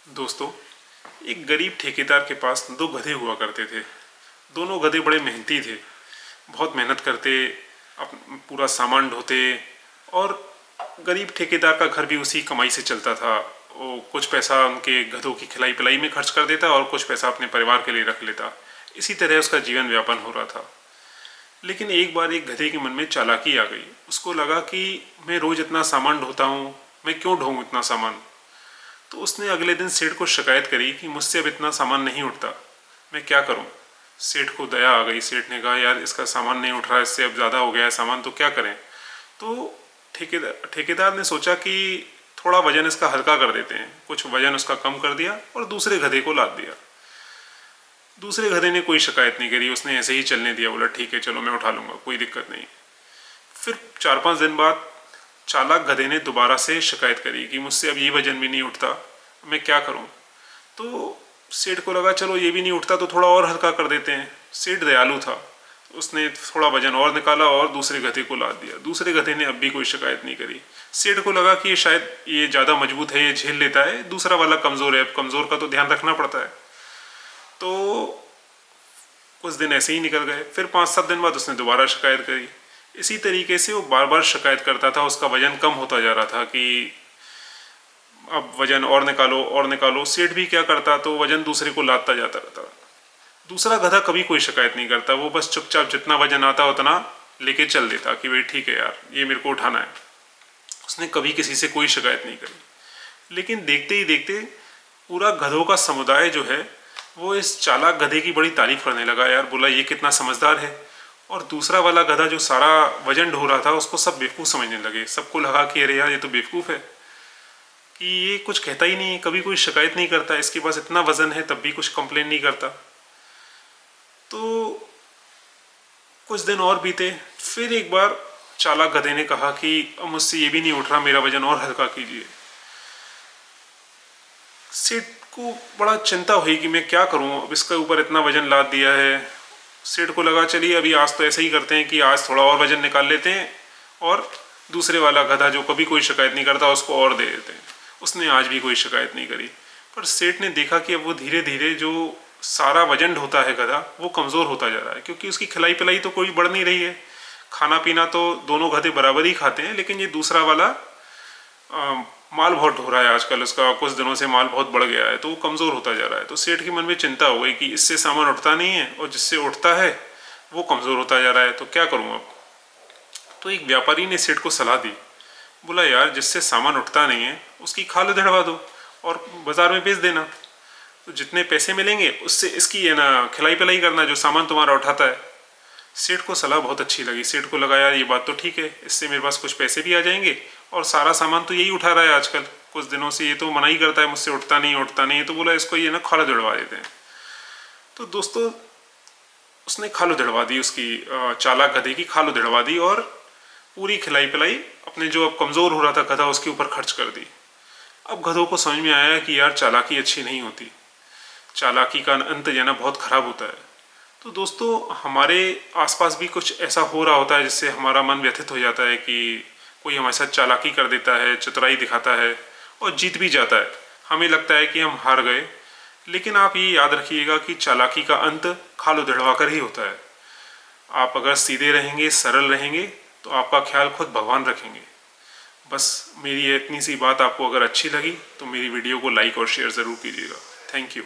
दोस्तों, एक गरीब ठेकेदार के पास दो गधे हुआ करते थे। दोनों गधे बड़े मेहनती थे, बहुत मेहनत करते, पूरा सामान ढोते और गरीब ठेकेदार का घर भी उसी कमाई से चलता था। वो कुछ पैसा उनके गधों की खिलाई पिलाई में खर्च कर देता और कुछ पैसा अपने परिवार के लिए रख लेता। इसी तरह उसका जीवन यापन हो रहा था। लेकिन एक बार एक गधे के मन में चालाकी आ गई। उसको लगा कि मैं रोज़ इतना सामान ढोता हूँ, मैं क्यों ढोऊँ इतना सामान। तो उसने अगले दिन सेठ को शिकायत करी कि मुझसे अब इतना सामान नहीं उठता, मैं क्या करूं। सेठ को दया आ गई। सेठ ने कहा, यार इसका सामान नहीं उठ रहा, इससे अब ज़्यादा हो गया है सामान, तो क्या करें। तो ठेकेदार ने सोचा कि थोड़ा वजन इसका हल्का कर देते हैं। कुछ वजन उसका कम कर दिया और दूसरे गधे को लाद दिया। दूसरे गधे ने कोई शिकायत नहीं करी, उसने ऐसे ही चलने दिया। बोला ठीक है चलो मैं उठा लूँगा, कोई दिक्कत नहीं। फिर 4-5 दिन बाद चालाक गधे ने दोबारा से शिकायत करी कि मुझसे अब ये वजन भी नहीं उठता, मैं क्या करूं। तो सेठ को लगा चलो ये भी नहीं उठता तो थोड़ा और हल्का कर देते हैं। सेठ दयालु था, उसने थोड़ा वजन और निकाला और दूसरे गधे को लाद दिया। दूसरे गधे ने अब भी कोई शिकायत नहीं करी। सेठ को लगा कि शायद ये ज़्यादा मजबूत है, ये झेल लेता है, दूसरा वाला कमज़ोर है, अब कमज़ोर का तो ध्यान रखना पड़ता है। तो कुछ दिन ऐसे ही निकल गए। फिर 5-7 दिन बाद उसने दोबारा शिकायत करी। इसी तरीके से वो बार बार शिकायत करता था। उसका वजन कम होता जा रहा था कि अब वजन और निकालो और निकालो। सेठ भी क्या करता, तो वजन दूसरे को लादता जाता रहता। दूसरा गधा कभी कोई शिकायत नहीं करता, वो बस चुपचाप जितना वजन आता उतना लेके चल देता कि भाई ठीक है यार ये मेरे को उठाना है। उसने कभी किसी से कोई शिकायत नहीं करी। लेकिन देखते ही देखते पूरा गधों का समुदाय जो है वो इस चालाक गधे की बड़ी तारीफ करने लगा। यार बोला ये कितना समझदार है। और दूसरा वाला गधा जो सारा वजन ढो रहा था उसको सब बेवकूफ़ समझने लगे। सबको लगा कि अरे यार ये तो बेवकूफ़ है कि ये कुछ कहता ही नहीं, कभी कोई शिकायत नहीं करता, इसके पास इतना वजन है तब भी कुछ कंप्लेन नहीं करता। तो कुछ दिन और बीते। फिर एक बार चालाक गधे ने कहा कि अब मुझसे ये भी नहीं उठ रहा, मेरा वजन और हल्का कीजिए। सेठ को बड़ा चिंता हुई कि मैं क्या करूं, अब इसके ऊपर इतना वजन लाद दिया है। सेठ को लगा चलिए अभी आज तो ऐसे ही करते हैं कि आज थोड़ा और वजन निकाल लेते हैं और दूसरे वाला गधा जो कभी कोई शिकायत नहीं करता उसको और दे देते हैं। उसने आज भी कोई शिकायत नहीं करी। पर सेठ ने देखा कि अब वो धीरे धीरे जो सारा वजन ढोता है गधा वो कमज़ोर होता जा रहा है, क्योंकि उसकी खिलाई पिलाई तो कोई बढ़ नहीं रही है। खाना पीना तो दोनों गधे बराबर ही खाते हैं, लेकिन ये दूसरा वाला माल बहुत ढो रहा है आजकल। उसका कुछ दिनों से माल बहुत बढ़ गया है तो वो कमज़ोर होता जा रहा है। तो सेठ के मन में चिंता हो गई कि इससे सामान उठता नहीं है और जिससे उठता है वो कमज़ोर होता जा रहा है, तो क्या करूँ अब। तो एक व्यापारी ने सेठ को सलाह दी। बोला यार जिससे सामान उठता नहीं है उसकी खाल उधड़वा दो और बाज़ार में बेच देना, तो जितने पैसे मिलेंगे उससे इसकी है ना खिलाई पिलाई करना जो सामान तुम्हारा उठाता है। सेठ को सलाह बहुत अच्छी लगी। सेठ को लगा यार ये बात तो ठीक है, इससे मेरे पास कुछ पैसे भी आ जाएंगे और सारा सामान तो यही उठा रहा है आजकल, कुछ दिनों से ये तो मना ही करता है मुझसे उठता नहीं उठता नहीं। तो बोला इसको ये ना खाल उधड़वा देते हैं। तो दोस्तों उसने खाल उधड़वा दी, उसकी चालाक गधे की खाल उधड़वा दी और पूरी खिलाई पिलाई अपने जो अब कमज़ोर हो रहा था गधा उसके ऊपर खर्च कर दी। अब गधों को समझ में आया कि यार चालाकी अच्छी नहीं होती, चालाकी का अंत जो है ना बहुत ख़राब होता है। तो दोस्तों हमारे आसपास भी कुछ ऐसा हो रहा होता है जिससे हमारा मन व्यथित हो जाता है कि कोई हमारे साथ चालाकी कर देता है, चतुराई दिखाता है और जीत भी जाता है। हमें लगता है कि हम हार गए, लेकिन आप ये याद रखिएगा कि चालाकी का अंत खाल उधड़वा कर ही होता है। आप अगर सीधे रहेंगे, सरल रहेंगे, तो आपका ख्याल खुद भगवान रखेंगे। बस मेरी इतनी सी बात आपको अगर अच्छी लगी तो मेरी वीडियो को लाइक और शेयर ज़रूर कीजिएगा। Thank you.